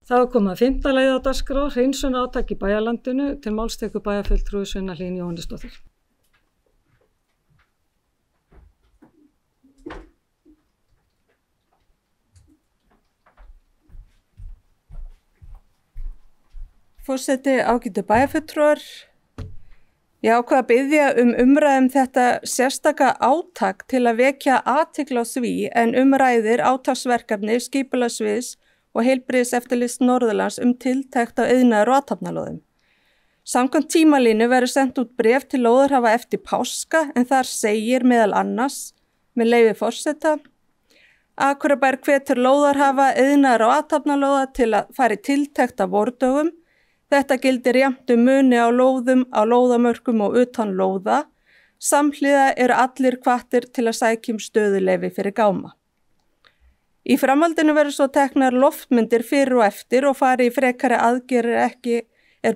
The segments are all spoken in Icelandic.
Það var komið að 5. lagið á dagskrá, hreinsun átak í bæjarlandinu, til máls tekur bæjarfulltrúi Sunna Hlín Jóhannesdóttir. Forseti, ágætu bæjarfulltrúar, ég ákvað að biðja umræðum þetta sérstaka átak til að vekja athygli á því en umræðir átaksverkefni skipulagssviðs og heilbrigðiseftirlits Norðurlands tiltekt á iðnaðar- og athafnalóðum. Samkvæmt tímalínu verður sent út bréf til lóðarhafa eftir páska en þar segir meðal annars, með leyfi forseta, Akureyrarbær hvetur lóðarhafa iðnaðar- og athafnalóða til að fara í tiltekt á vordögum. Þetta gildir jafnt muni á lóðum, á lóðamörkum og utan lóða. Samhliða eru allir hvattir til að sækja stöðuleyfi fyrir gáma. Í framhaldinu verður svo teknar loftmyndir fyrir og eftir og fari í frekari aðgerðir ekki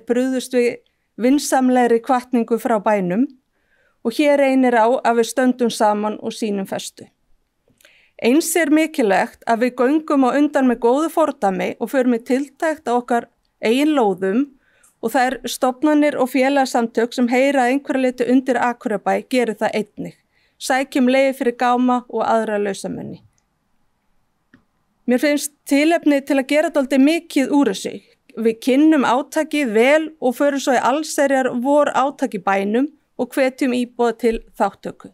brugðust við vinsamlegri hvatningu frá bænum og hér reynir á að við stöndum saman og sýnum festu. Eins mikilvægt að við göngum á undan með góðu fordæmi og förum í tiltekt á okkar eigin lóðum og þær stofnanir og félagasamtök sem heyra að einhverju leyti undir Akureyrarbæ gerir það einnig. Sækjum leyfi fyrir gáma og aðra lausamunni. Mér finnst tilefni til að gera dálítið mikið úr þessu. Við kynnum átakið vel og förum svo í allsherjar vor átak í bænum og hvetjum íbúa til þáttöku.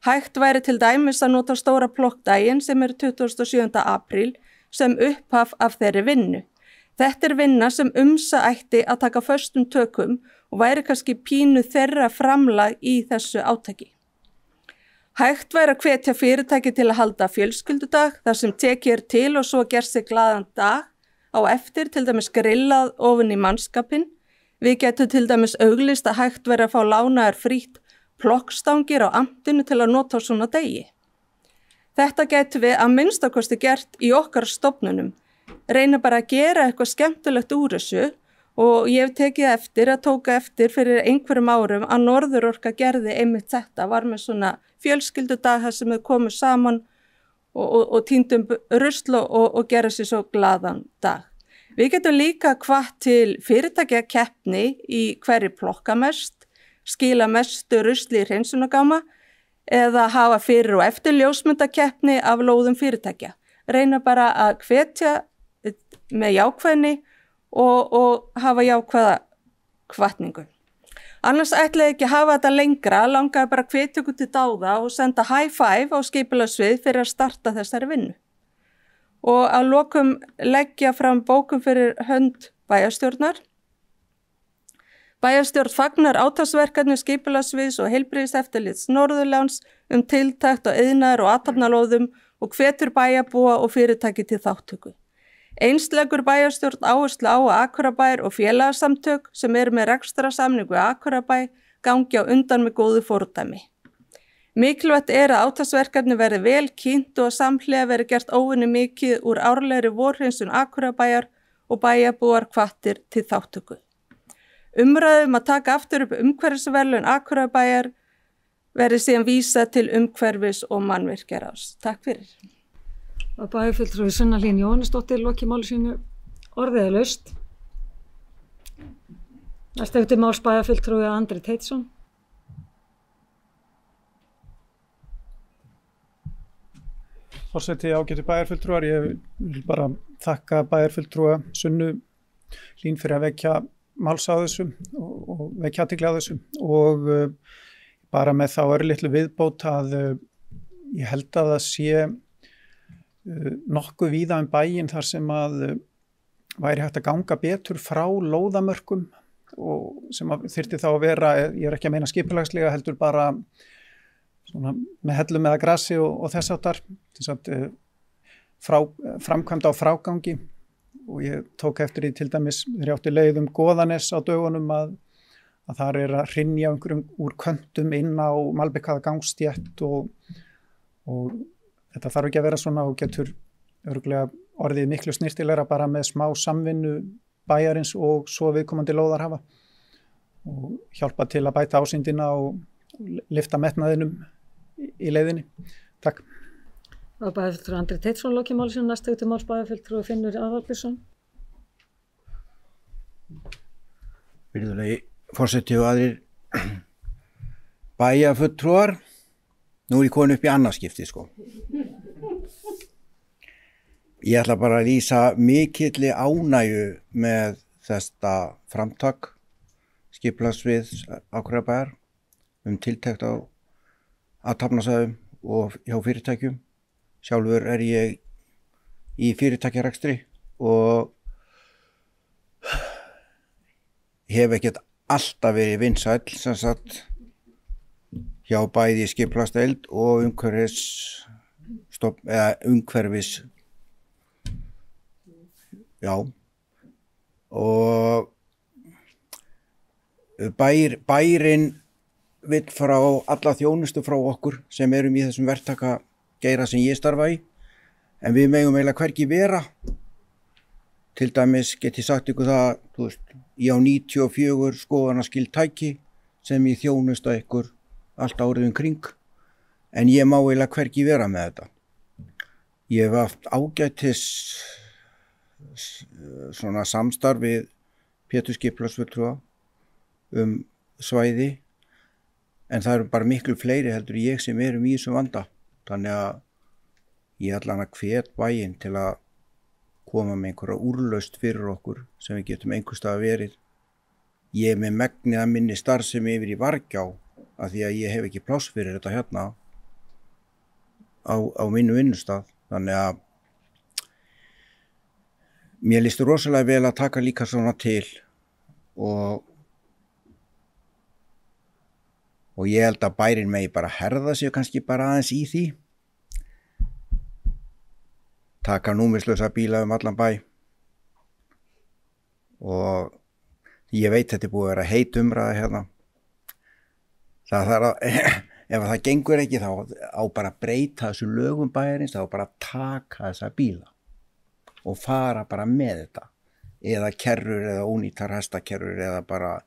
Hægt væri til dæmis að nota stóra plokkdaginn sem 27. apríl sem upphaf af þeirri vinnu. Þetta vinna sem ætti að taka föstum tökum og væri kannski pínu þeirra framlag í þessu átaki. Hægt væri að hvetja fyrirtæki til að halda fjölskyldudag þar sem tekið til og svo gert sig glaðan dag á eftir, til dæmis grillað ofan í mannskapinn. Við getum til dæmis auglýst að hægt væri að fá lánaðar frítt plokkstangir á amtinu til að nota á svona degi. Þetta getum við að minnstakosti gert í okkar stofnunum. Reyna bara að gera eitthvað skemmtilegt úr þessu og ég hef tekið eftir að tóka eftir fyrir einhverjum árum að Norðurorka gerði einmitt þetta, var með svona fjölskyldudag þar sem við komum saman og tíndum rusl og gera sér svo glaðan dag. Við getum líka hvatt til fyrirtækja keppni í hverju plokka mest, skila mestu rusli í hreinsunargáma eða hafa fyrir og eftir ljósmyndakeppni af lóðum fyrirtækja. Reyna bara að hvetja með jákvæðni og hafa jákvæða hvatningu. Annars ætlaði ekki að hafa þetta lengra, langaði bara að hvetja ykkur til dáða og senda high five á skipulagssvið fyrir að starta þessari vinnu. Og að lokum leggja fram bókum fyrir hönd bæjarstjórnar. Bæjarstjórn fagnar átaksverkefni skipulagssviðs og heilbrigðiseftirlits Norðurlands tiltekt á iðnaðar- og athafnalóðum og hvetur bæjarbúa og fyrirtæki til þáttöku. Eins leggur bæjarstjórn áherslu á að Akureyrarbær og félagasamtök sem með rekstrarsamningu við Akureyrarbæ gangi á undan með góðu fordæmi. Mikilvægt að átaksverkefni verði vel kynnt og að samhliða verði gert óvenju mikið úr árlegri vorhreinsun Akureyrarbæjar og bæjarbúar hvattir til þáttöku. Umræðum að taka aftur upp umhverfisverðlaun Akureyrarbæjar verði síðan vísa til umhverfis- og mannvirkjaráðs. Takk fyrir. Og bæjarfulltrúi Sunna Hlín Jóhannesdóttir lokið máli sínu, orðið laust. Næst eftir máls bæjarfulltrúi Andri Teitsson. Forseti, ágætu bæjarfulltrúar, ég vil bara þakka bæjarfulltrúa Sunnu Hlín fyrir að vekja máls á þessu og vekja athygli á þessu og bara með þá örlitlu viðbót að ég held að það sé nokkuð víða bæinn þar sem að væri hægt að ganga betur frá lóðamörkum og sem þyrfti þá að vera, ég ekki að meina skipulagslega, heldur bara svona með hellum eða grasi og þess áttar, framkvæmd á frágangi og ég tók eftir því til dæmis þegar ég átti leið Goðanes á dögunum að þar að hrynja einhverjum úr köntum inn á malbikaða gangstétt og þetta þarf ekki að vera svona og getur örugglega orðið miklu snyrtilegra bara með smá samvinnu bæjarins og svo viðkomandi lóðarhafa og hjálpa til að bæta ásýndina og lyfta metnaðinum í leiðinni. Takk. Og bæjarfulltrúi Andri Teitsson lokið máli sínu, næst eftir máls bæjarfulltrúi Finnur Aðalbjörnsson. Virðulegi forseti og aðrir bæjarfulltrúar. Nú er ég komin upp í annað skipti, sko. Ég ætla bara að lýsa mikilli ánægju með þetta framtak skipulagsviðs Akureyrarbæjar tiltekt á athafnasvæðum og hjá fyrirtækjum. Sjálfur er ég í fyrirtækjarekstri og hef ekkert alltaf verið vinsæll sem sagt hjá bæði skipulagsdeild og umhverfis já og bærinn vill frá alla þjónustu frá okkur sem erum í þessum verktaka geira sem ég starfa í en við megum eiginlega hvergi vera. Til dæmis get ég sagt ykkur það, þú veist, ég á 94 skoðanaskil tæki sem ég þjónust að ykkur allt árið kring, en ég má eiginlega hvergi vera með þetta. Ég hef haft ágætis svona samstarf við Pétur skipulagsfulltrúa svæði, en það eru bara miklu fleiri heldur ég sem erum í þessum vanda. Þannig að ég ætla að hvet bæinn til að koma með einhverja úrlausn fyrir okkur sem við getum einhvers staðar verið. Ég er með megnið að minni starfsemi yfir í Vargjá af því að ég hef ekki pláss fyrir þetta hérna á mínu vinnustað. Þannig að mér líst rosalega vel að taka líka svona til og ég held að bærinn megi bara herða sig kannski bara aðeins í því. Taka númerslausa bíla allan bæ og ég veit þetta búið að vera heit umræða hérna. Það þarf að, ef það gengur ekki þá á bara að breyta þessu lögum bæjarins, þá bara að taka þessa bíla og fara bara með þetta eða kerrur eða ónýtar hestakerrur eða bara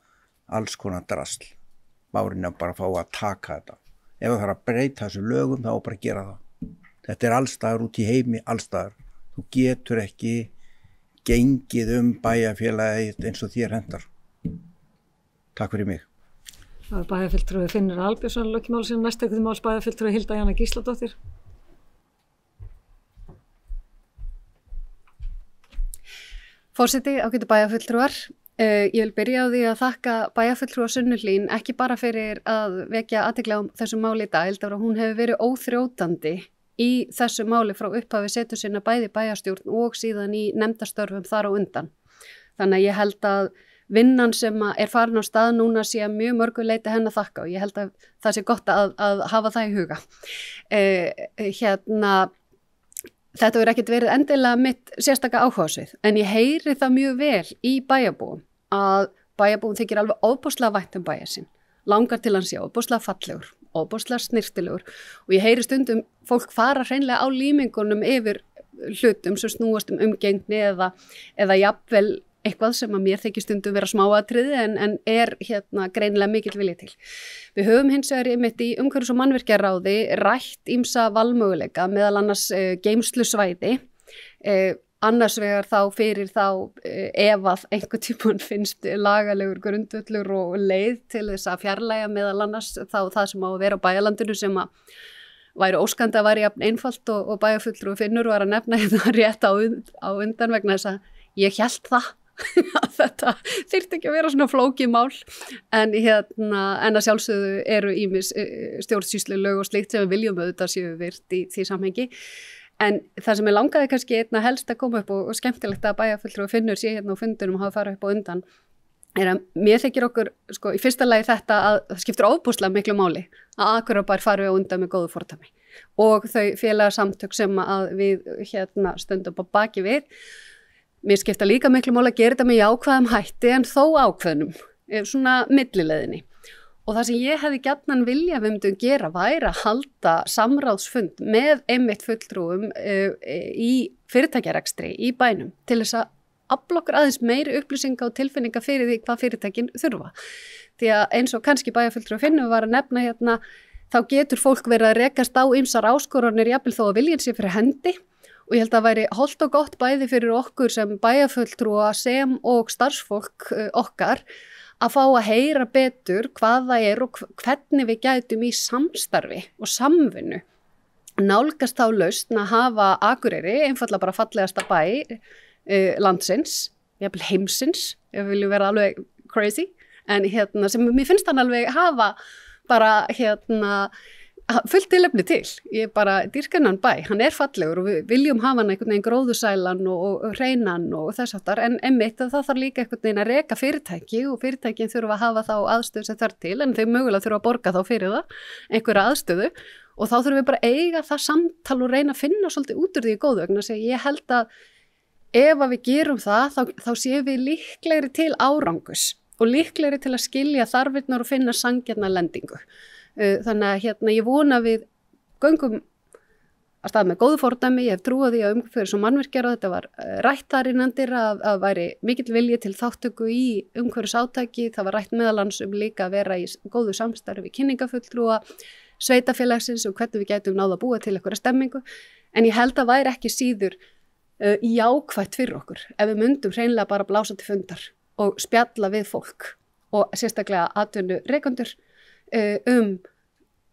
alls konar drasl. Bárinn bara að fá að taka þetta. Ef það þarf að breyta þessu lögum þá bara að gera það. Þetta er allstaðar út í heimi, allstaðar. Þú getur ekki gengið bæjarfélagið eins og þér hendar. Takk fyrir mig. Það er bæjarfulltrúi Finnur Albjörnsson, lokkimáli sem næst ekkert máls bæjarfulltrúi Hilda Jana Gísladóttir. Forseti, ágætu bæjarfulltrúar. Ég vil byrja á því að þakka bæjarfulltrúa Sunnu Hlín ekki bara fyrir að vekja athygli á þessu máli í dag, heldur að hún hefur verið óþrjótandi í þessu máli frá upphafi setu sinna bæði bæjarstjórn og síðan í nefndastörfum þar á undan. Þannig að ég held að vinnan sem er farin á stað núna sé að mjög mörgu leyti henni að þakka og ég held að það sé gott að hafa það í huga. Þetta verður ekkert verið endilega mitt sérstaka áhugasvið, en ég heyri það mjög vel í bæjarbúum að bæjarbúum þykir alveg ofboðslega vænt bæjar sinn, langar til hans sé ofboðslega fallegur, ofboðslega snirtilegur og ég heyri stundum fólk fara hreinlega á límingunum yfir hlutum sem snúast umgengni eða jafnvel eitthvað sem að mér þykir stundum vera smáatriði en er greinilega mikill vilji til. Við höfum hins vegar einmitt í umhverfis- og mannvirkjaráði rætt ýmsa valmöguleika, meðal annars geymslusvæði, annars vegar þá fyrir ef að einhver tímann finnst lagalegur grundvöllur og leið til þess að fjarlægja meðal annars þá það sem á að vera á bæjarlandinu sem að væri óskandi að væri jafn einfalt og bæjarfulltrúi Finnur var að nefna hérna rétt á undan vegna þess að ég hélt það að þetta þyrfti ekki að vera svona flókið mál en að sjálfsögðu eru ýmis stjórnsýslulög og slíkt sem við viljum auðvitað séu virt í því samhengi en það sem langaði kannski einna helst að koma upp og skemmtilegt að bæjarfulltrúi Finnur sé hérna á fundunum og hafa farið upp á undan er að mér þykir okkur í fyrsta lagi þetta að það skiptir ofboðslega miklu máli að Akureyrarbær fari á undan með góðu fordæmi og þau félagasamtök sem að við stöndum á baki við. Mér skipta líka miklu máli að gera þetta með jákvæðum hætti en þó ákveðnum, svona millileiðinni. Og það sem ég hefði gjarnan vilja við myndum gera væri að halda samráðsfund með einmitt fulltrúum í fyrirtækjarekstri í bænum til þess að afla okkur aðeins meiri upplýsinga og tilfinninga fyrir því hvað fyrirtækin þurfa. Því að eins og kannski bæjarfulltrúi Finnur var að nefna þá getur fólk verið að rekast á ýmsar áskoranir jafnvel þó að viljinn sé fyrir hendi. Og ég held að það væri hollt og gott bæði fyrir okkur sem bæjarfulltrúa sem og starfsfólk okkar að fá að heyra betur hvað það og hvernig við gætum í samstarfi og samvinnu nálgast þá lausn að hafa Akureyri, einfallega bara fallegasta bæ landsins, jafnvel heimsins, ef við viljum vera alveg crazy, en sem mér finnst hann alveg hafa bara fullt tilefni til. Ég bara dýrka hann bæ, hann fallegur og við viljum hafa hann einhvern veginn gróðusælan og hreinan og þess aftar, en einmitt að það þarf líka einhvern veginn að reka fyrirtæki og fyrirtækin þurfa að hafa þá aðstöðu sem þarf til, en þau mögulega þurfa að borga þá fyrir það, einhverja aðstöðu og þá þurfum við bara að eiga það samtal og reyna að finna svolítið út úr því í góðu vegna sem ég held að ef að við gerum það, þá séum við líklegri til árangus og líklegri til að skilja þarfirnar og finna sanngjarna lendingu. Þannig að ég vona við göngum að stað með góðu fordæmi, ég hef trúið því að umhverfis og mannvirkjar og þetta var rætt þar innandir að væri mikill vilji til þáttöku í umhverfis átaki, það var rætt meðalans líka að vera í góðu samstarfi við kynningafulltrúa, sveitafélagsins og hvernig við gætum náða að búa til einhverja stemmingu, en ég held að væri ekki síður jákvætt fyrir okkur ef við myndum hreinlega bara blása til fundar og spjalla við fólk og sérstaklega atvinnurekendur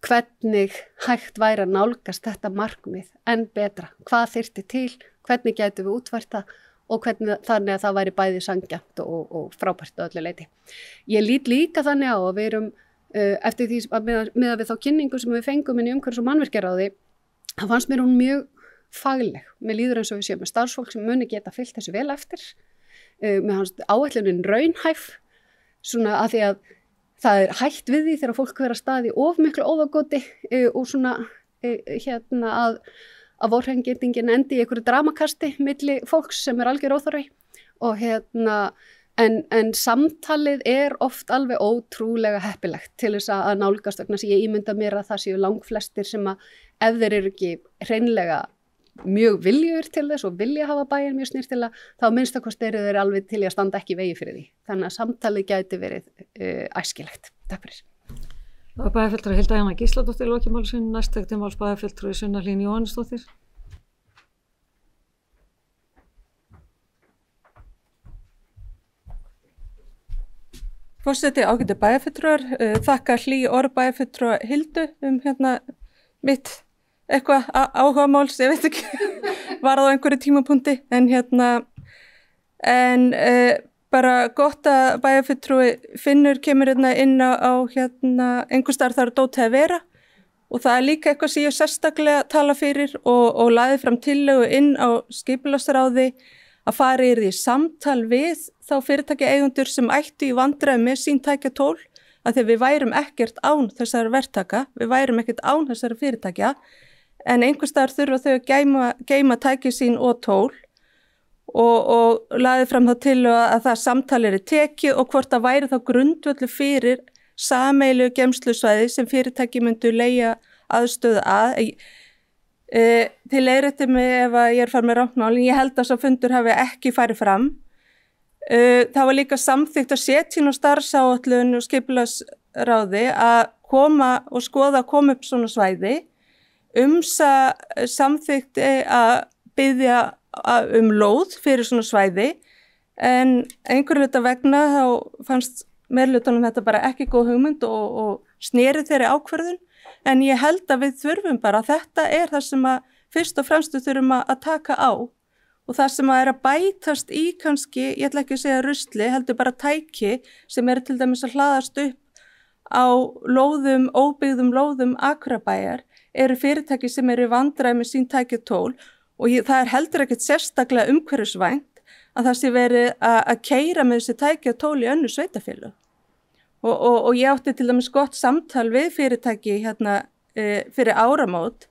hvernig hægt væri að nálgast þetta markmið en betra, hvað þyrfti til, hvernig gætum við útfært það og hvernig þannig að það væri bæði sanngjarnt og frábært á öllu leyti. Ég lít líka þannig á að við erum eftir því að miðað við þá kynningu sem við fengum inn í umhverfis- og mannvirkjaráði, það fannst mér hún mjög fagleg. Mér líður eins og við séum með starfsfólk sem muni geta fylgt þessu vel eftir. Mér fannst áætlunin raunhæf, svona að því að það hætt við því þegar fólk vera staði of miklu óðagoti og svona að vorhengendingin endi í einhverju dramakasti milli fólks sem algjör óþarfi og en samtalið oft alveg ótrúlega heppilegt til þess að nálgast vegna sem ég ímynda mér að það séu langflestir sem að ef þeir eru ekki hreinlega mjög viljur til þess og vilja hafa bæinn mjög snyrtilega, þá minnstakosti eru þeir alveg til að standa ekki í vegi fyrir því. Þannig að samtalið gæti verið æskilegt. Takk fyrir. Það var bæjarfulltrúi Hilda Jana Gísladóttir í loki málsins, næst til máls bæjarfulltrúi Sunna Hlín Jóhannesdóttir. Forseti ágætu bæjarfulltrúar, þakka hlý orð bæjarfulltrúa Hildu mitt eitthvað áhugamáls, ég veit ekki, var það á einhverju tímapunkti, en bara gott að bæjarfulltrúi Finnur kemur inn á einhvers staðar þar dótið að vera og það líka eitthvað sem ég sérstaklega tala fyrir og lagði fram tillögu inn á skipulagsráði að fara í því samtal við þá fyrirtækjaeigendur sem ættu í vandræðum með sín tækjatól, að því við værum ekkert án þessara verktaka, við værum ekkert án þessara fyrirtækja, en einhvers staðar þurfa þau að geyma tæki sín og tól og lagði fram þá til að það samtal tekið og hvort það væri þá grundvöldu fyrir sameiginlegu geymslusvæði sem fyrirtæki myndu leigja aðstöðu að. Til leiðrétti mig ef að ég farið með rangt mál, en ég held að sá fundur hafi ekki farið fram. Það var líka samþykkt að setja inn á starfsáætlun og skipulagsráði að koma og skoða að koma upp svona svæði. Samþykkt að biðja lóð fyrir svona svæði, en einhverju hluta vegna þá fannst meirihlutanum þetta bara ekki góð hugmynd og sneri þeirri ákvörðun, en ég held að við þurfum bara, þetta það sem að fyrst og fremst við þurfum að taka á og það sem að að bætast í kannski, ég ætla ekki að segja rusli, heldur bara tæki sem til dæmis að hlaðast upp á lóðum, óbyggðum lóðum Akureyrarbæjar, eru fyrirtæki sem eru í vandræði með sín tækjatól og það heldur ekkert sérstaklega umhverfisvænt að það sé verið að keyra með þessi tækjatól í önnur sveitafélög. Og ég átti til dæmis gott samtal við fyrirtæki fyrir áramót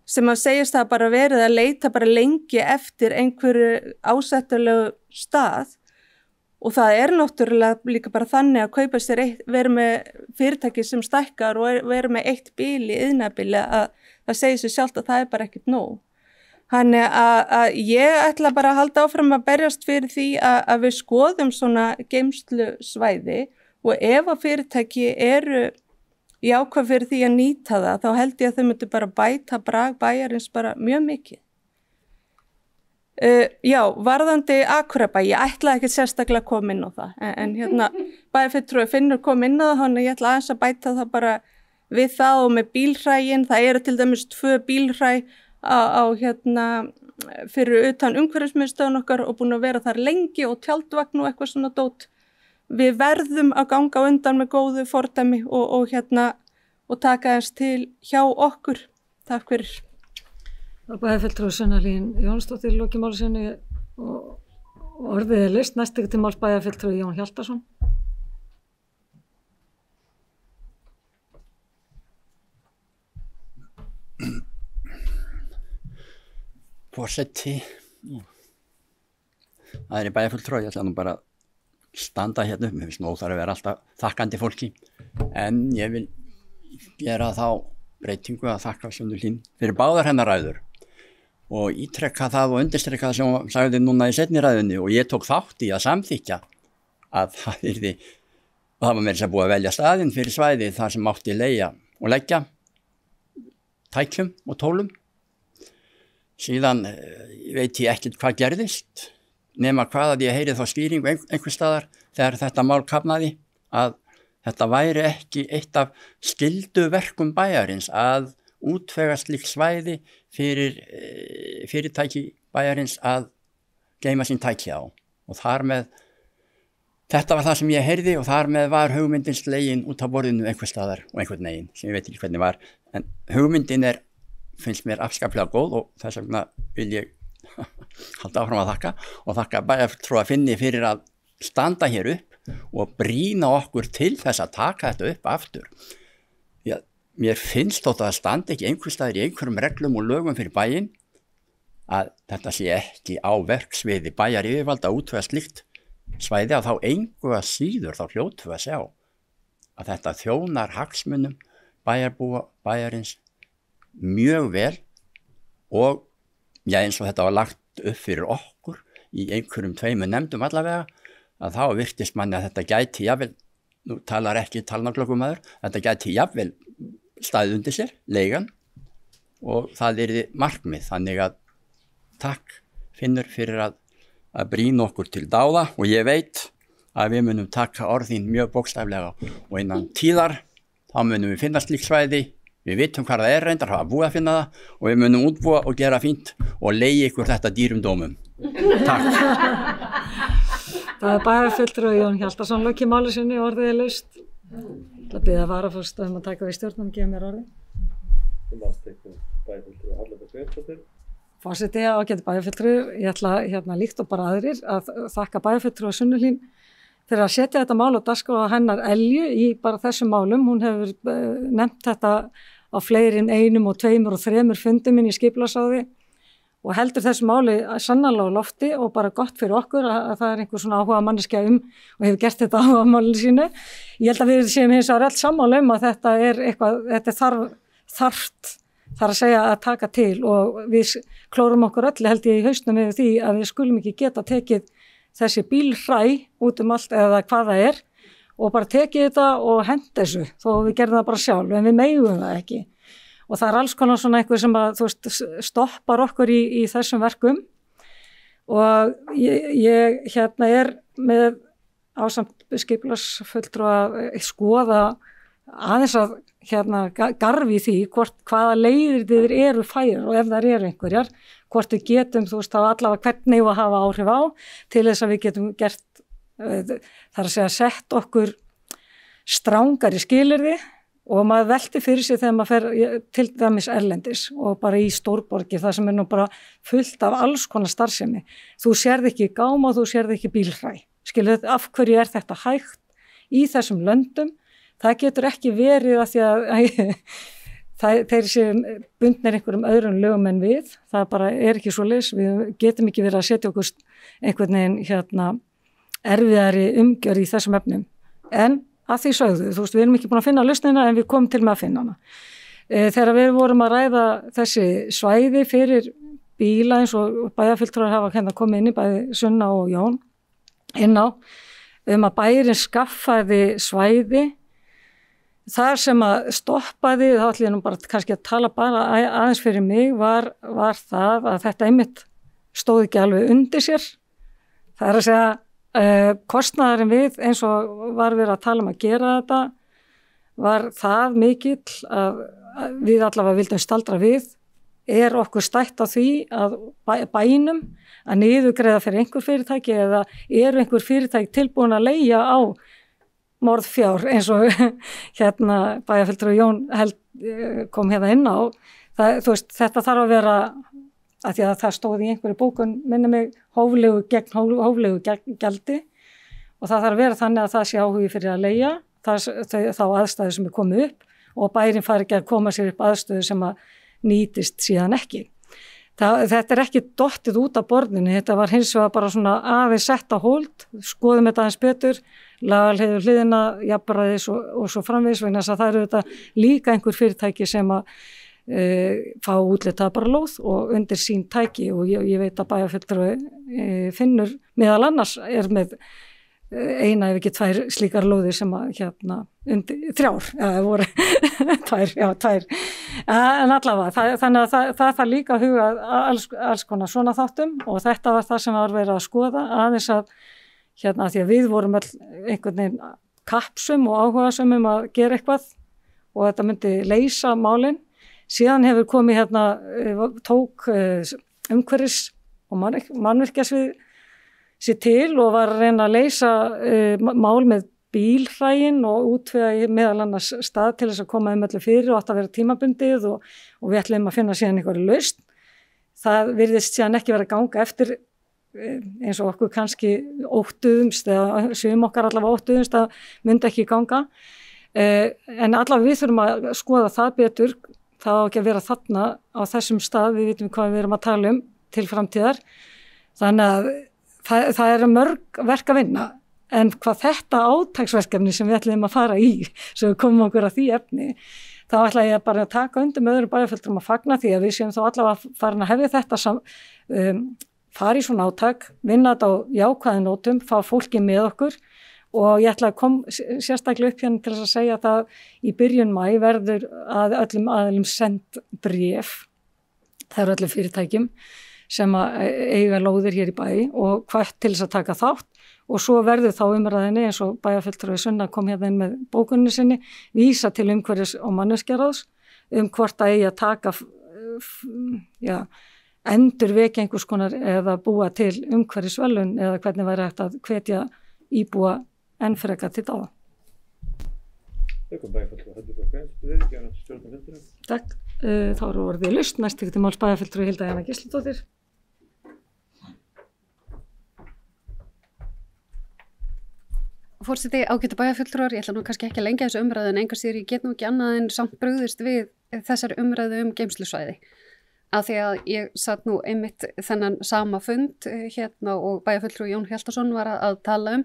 sem að segist það bara verið að leita bara lengi eftir einhverju ásættanlegu stað og það náttúrulega líka bara þannig að kaupa sér vera með fyrirtæki sem stækkar og vera með eitt bíl í iðnaðarbíli að það segir sér sjálft að það bara ekkert nóg. Þannig að ég ætla bara að halda áfram að berjast fyrir því að við skoðum svona geymslusvæði og ef að fyrirtæki eru jákvæð fyrir því að nýta það, þá held ég að þau myndu bara bæta brag bæjarins bara mjög mikið. Já, varðandi Akureybæ, ég ætlaði ekki sérstaklega að koma inn á það, en hérna bæjarfulltrúi Finnur kom inn á það, hann ég ætla aðeins að bæta það bara við það og með bílhræin, það eru til dæmis 2 bílhræ á hérna fyrir utan umhverfismiðstöðun okkar og búin að vera þar lengi og tjaldvagn og eitthvað svona dót. Við verðum að ganga undan með góðu fordæmi og hérna og taka þess til hjá okkur. Takk fyrir. Bæjarfulltrúi Sunna Hlín Jónsdóttir loki máli sinni og orðið list. Næst til máls bæjarfulltrúi Jón Hjaltason. Forseti, það í bæjarfulltrúi, ég ætla nú bara að standa hérna upp, mér finnst nú óþarfi að vera alltaf þakkandi fólki, en ég vil gera þá breytingu að þakka Sunnu Hlín fyrir báðar hennar ræður og ítrekka það og undirstreka það sem hún sagði núna í seinni ræðunni og ég tók þátt í að samþykkja að það yrði, og það var meira sem búið að velja staðinn fyrir svæði þar sem mátti leigja og leggja tækjum og tólum. Síðan veit ég ekkert hvað gerðist nema hvað að ég heyri þá skýringu einhvers staðar þegar þetta mál kafnaði að þetta væri ekki eitt af skylduverkum bæjarins að útvega slíkt svæði fyrir fyrirtæki bæjarins að geyma sín tæki á og þar með, þetta var það sem ég heyrði og þar með var hugmyndin slegin út af borðinu einhvers staðar og einhvern veginn sem ég veit ekki hvernig var, en hugmyndin finnst mér afskaplega góð og þess vegna vil ég halda áfram að þakka bæjarfulltrúa Finni fyrir að standa hér upp og brýna okkur til þess að taka þetta upp aftur. Já, mér finnst þótt að það standi ekki einhvers staðar í einhverjum reglum og lögum fyrir bæinn að þetta sé ekki á verksviði bæjar yfirvalda að útvega slíkt svæði að þá engu að síður þá hljótu að sjá að þetta þjónar hagsmunum bæjarbúa bæjarins mjög vel og já, eins og þetta var lagt upp fyrir okkur í einhverjum 2 nefndum allavega að þá virtist manni að þetta gæti jafnvel, nú talar ekki talnaglöggumaður, þetta gæti jafnvel staðið undir sér, leigan og það yrði markmið, þannig að takk Finnur fyrir að brýna okkur til dáða og ég veit að við munum taka orðin mjög bókstaflega og innan tíðar þá munum við finna slíkt svæði, við vitum hvað það reyndar, hafa búið að finna það og við munum útbúa og gera fínt og leigi ykkur þetta dýrum dómum. Takk. Það bæjarfulltrúi Jón Hjaltason loki máli sinni orðið laust. Það biðja varaforseta að taka við stjórnum, gefa mér orðið. Forseti ágæti bæjarfulltrúi, ég ætla líkt og bara aðrir að þakka bæjarfulltrúi Sunnu Hlín fyrir að setja þetta mál á dagskrá hennar Elju í bara þessum málum. Hún hefur nefnt þetta á fleiri en 1 og 2 og 3 fundum inn í skipulagsráði og heldur þessu máli sannarlega á lofti og bara gott fyrir okkur að það einhver svona áhuga manneskja og hefur gert þetta áhuga málinu sínu. Ég held að við séum hins vegar öll sammála að þetta eitthvað, þetta þarft þar að segja að taka til og við klórum okkur öll held ég í hausnum yfir því að við skulum ekki geta tekið þessi bílhræ út allt eða hvað það og bara tekið þetta og henda þessu þó við gerðum það bara sjálf en við megum það ekki. Og það alls konar svona eitthvað sem að, stoppar okkur í þessum verkum og ég hérna með ásamt skipulagsfulltrúa að skoða aðeins að garfi því hvaða leiðir eru færar og ef þær eru einhverjar, hvort við getum þá allavega hvernig við hafa áhrif á til þess að við getum gert, þar að segja sett okkur strangari skilyrði og maður velti fyrir sig þegar maður fer til dæmis erlendis og bara í stórborgir það sem nú bara fullt af alls konar starfsemi. Þú sérð ekki gáma og þú sérð ekki bílhræ. Skilur af hverju þetta hægt í þessum löndum? Það getur ekki verið að því að þeir séu bundnir einhverjum öðrum lögum en við. Það bara ekki svoleiðis. Við getum ekki verið að setja okkur einhvern veginn erfiðari umgjörð í þessum efnum. En að því sögðu, við erum ekki búin að finna lausnina en við komum til með að finna hana. Þegar við vorum að ræða þessi svæði fyrir bíla eins og bæjarfulltrúar hafa komið inn í bæði Sunna og Jón inn á að bæjarinn skaffaði svæði þar sem að stoppaði, þá ætlum ég nú bara kannski að tala bara aðeins fyrir mig var það að þetta einmitt stóð ekki alveg undir sér. Það að segja kostnaðurinn við eins og var verið að tala að gera þetta var það mikill að við allavega vildum staldra við. Okkur stætt á því að bænum að niðurgreiða fyrir einhver fyrirtæki eða einhver fyrirtæki tilbúin að leigja á morðfjár eins og bæjarfulltrúi Jón kom inn á. Þetta þarf að vera að því að það stóð í einhverju bókun minni mig hóflegu gjaldi og það þarf að vera þannig að það sé áhugi fyrir að leigja þá aðstæður sem komið upp og bærin fari ekki að koma sér upp aðstöðu sem að nýtist síðan ekki. Þetta ekki dottið út af borðinu, þetta var hins vegar bara svona aðeins sett á hold, skoðum þetta aðeins betur, lagalheiður hliðina, jafnræðis og svo framvegis vegna þess að það eru þetta líka einhver fyrirtæki sem að fá útlitað bara lóð og undir sín tæki og ég veit að bæjarfulltrúi Finnur meðal annars með eina ef ekki 2 slíkar lóðir sem að undir 3 voru 2 en allavega þannig að það þarf líka að huga alls konar svona þáttum og þetta var það sem var verið að skoða aðeins að því að við vorum einhvern veginn kappsum og áhugasum að gera eitthvað og þetta myndi leysa málin síðan hefur komið tók umhverfis og mannvirkjasvið sér til og var að reyna að leysa mál með bílhræin og útvega meðal annars stað til þess að koma öllu fyrir og átt að vera tímabundið og við ætlum að finna síðan einhverju lausn. Það virðist síðan ekki vera að ganga eftir eins og okkur kannski óttuðumst eða sum okkar allavega óttuðumst að myndi ekki ganga. En allavega við þurfum að skoða það betur, það á ekki að vera þarna á þessum stað, við vitum hvað við erum að tala til framtíðar. Þannig að það er mörg verk að vinna en hvað þetta átaksverkefni sem við ætlum að fara í svo við komum okkur að því efni þá ætla ég bara að taka undir með öðrum bæjarfulltrúum að fagna því að við séum þá allavega farin að hefja þetta fara í svona átak, vinna þetta á jákvæðum nótum, fá fólki með okkur og ég ætla að koma sérstaklega upp hérna til þess að segja að það í byrjun maí verður að öllum aðilum send bréf það eru öllum fyrirtækjum sem að eiga lóðir hér í bæ og hvert til þess að taka þátt og svo verður þá umræðinni eins og bæjarfulltrúi Sunna kom hérna inn með bókunni sinni, vísa til umhverfis- og mannvirkjaráðs hvort að eigi að taka endurvekja einhvers konar eða búa til umhverfisverðlaun eða hvernig væri hægt að hvetja íbúa enn frekar til dáða. Takk. Þá eru orðið laust, næst til máls bæjarfulltrúi Hilda Jana Gísladóttir. Forseti, ágætu bæjarfulltrúar, ég ætla nú kannski ekki að lengja þessu umræðu en engar sér ég get nú ekki annað en samt brugðist við þessari umræðu geymslusvæði. Af því að ég satt nú einmitt þennan sama fund hérna og bæjarfulltrúi Jón Hjaltason var að tala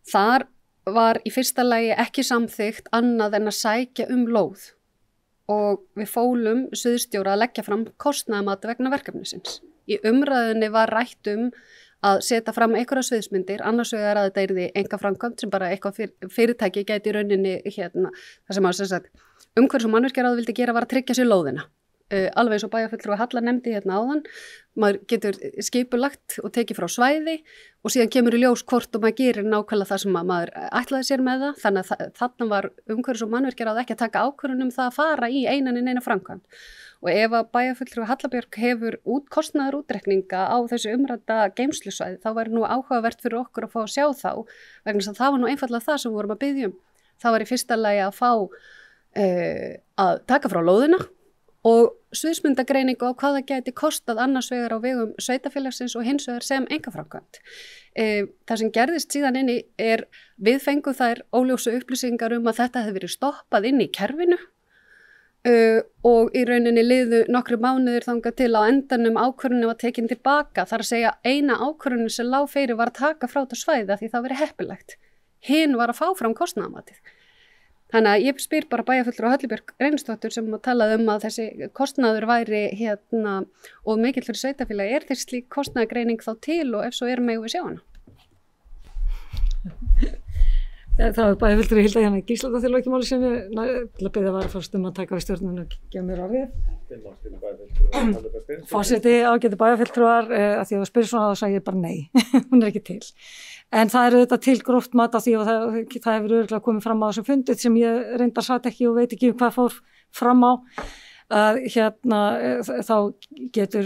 Þar var í fyrsta lagi ekki samþykkt annað en að sækja lóð og við fólum suðstjóra að leggja fram kostnaðarmat vegna verkefnisins. Í umræðunni var rætt að setja fram einhverja sviðsmyndir, annars vegar að þetta yrði einkaframkvæmd sem bara eitthvað fyrirtæki gæti í rauninni það sem umhverfis- og mannvirkjaráð vildi gera var að tryggja sér lóðina. Alveg eins og bæjarfulltrúi Halla nefndi hérna áðan, maður getur skipulagt og tekið frá svæði og síðan kemur í ljós hvort og maður gerir nákvæmlega það sem maður ætlaði sér með það, þannig að þarna var umhverfis- og mannvirkjaráð ekki að taka ákvörðun það að fara í eina framkvæmd. Og ef að bæjarfulltrúi Hallabjörg hefur kostnaðarútreikninga á þessu umrædda geymslusvæði, þá væri nú áhugavert fyrir okkur að fá að sjá þá, vegna þess að það var nú einfallega það sem við vorum að biðja Það var í fyrsta lagi að fá að taka frá lóðina og sviðsmyndagreiningu á hvað það gæti kostað annars vegar á vegum sveitafélagsins og hins vegar sem einkaframkvæmd. Það sem gerðist síðan inni við fengum þær óljósu upplýsingar að þetta hefði verið stoppað inn í kerfinu og í rauninni liðu nokkru mánuðir þangað til á endanum ákvörðunin var tekin tilbaka. Það að segja eina ákvörðunin sem lá fyrir var að taka frá þetta svæði því það verið heppilegt. Hinn var að fá fram kostnaðarmatið. Þannig að ég spyr bara bæjarfulltrúa Hallbjörg Reynisdóttur sem talaði að þessi kostnaður væri og mikill fyrir sveitafélagi. Þessi slík kostnaðargreining þá til og ef svo megum við sjá hana? Það bæjarfulltrúi Hilda Jana Gísladóttir lokimáli sinni til að biðja varaforseta að taka við stjórnina og gefa mér orðið. Forseti ágætu bæjarfulltrúar að því að spyrja svona þá sagði ég bara nei, hún ekki til. En það þetta til gróft mat á því og það hefur örugglega komið fram á þessum fundið sem ég reyndar satt ekki og veit ekki hvað fór fram á. Að þá getur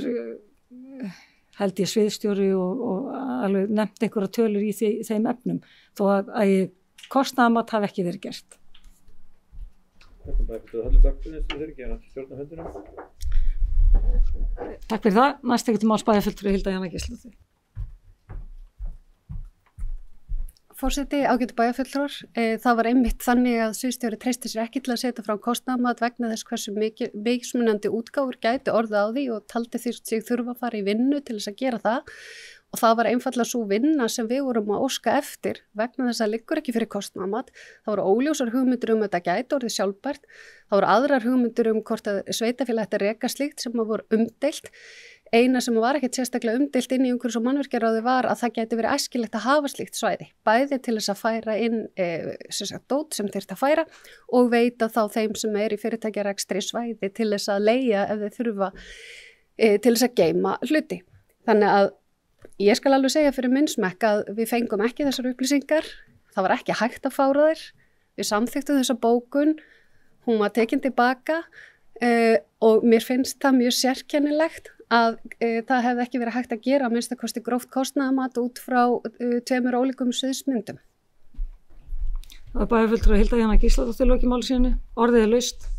held ég sviðstjóri og alveg nefnt einhverja tölur í þeim efnum þó að ég kostnaðarmat hafi ekki verið gert. Þetta bara eftir að halda bakgrunni sem þeir gera stjórna höndunum. Takk fyrir það. Næst tekur til máls bæjarfulltrúi Hilda Jana Gísladóttir. Forseti, ágætu bæjarfulltrúar, það var einmitt þannig að sviðsstjóri treysti sér ekki til að setja frá kostnaðarmat vegna þess hversu mismunandi útgáfur gæti orðið á því og taldi sig þurfa að fara í vinnu til þess að gera það. Og það var einfallega svo vinna sem við vorum að óska eftir vegna þess að liggur ekki fyrir kostnaðarmat. Það voru óljósar hugmyndir þetta gæti orðið sjálfbært. Það voru aðrar hugmyndir hvort að sveitarfélag ætti að reka slíkt sem voru umdeilt. Eina sem var ekkert sérstaklega umdeilt inn í umhverfis- og mannvirkjaráði var að það gæti verið æskilegt að hafa slíkt svæði. Bæði til þess að færa inn dót sem þyrfti að færa og veita þá þeim sem í fyrirtækjarekstri svæði til þess að leigja ef þeir þurfa til þess að geyma hluti. Þannig að ég skal alveg segja fyrir minn smekk að við fengum ekki þessar upplýsingar, það var ekki hægt að fára þær, við samþykktum þessa bókun, hún var tekin tilbaka og mér finnst það mjög sérkennilegt að það hefði ekki verið hægt að gera að minnsta kosti gróft kostnaðarmat út frá tveimur ólíkum sviðsmyndum. Það bæjarfulltrúi Hilda Jana Gísladóttir lokimáli sinni, orðið laust,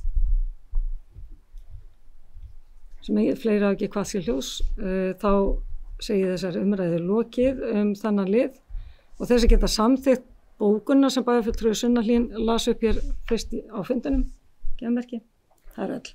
sem fleiri hafa ekki hvað sé ljós, þá segi þessar umræðu lokið þannan lið og þess að geta samþykkt bókunna sem bæjarfulltrúi Sunnahlín las upp hér fyrst á fundinum, geðmerki, það öll.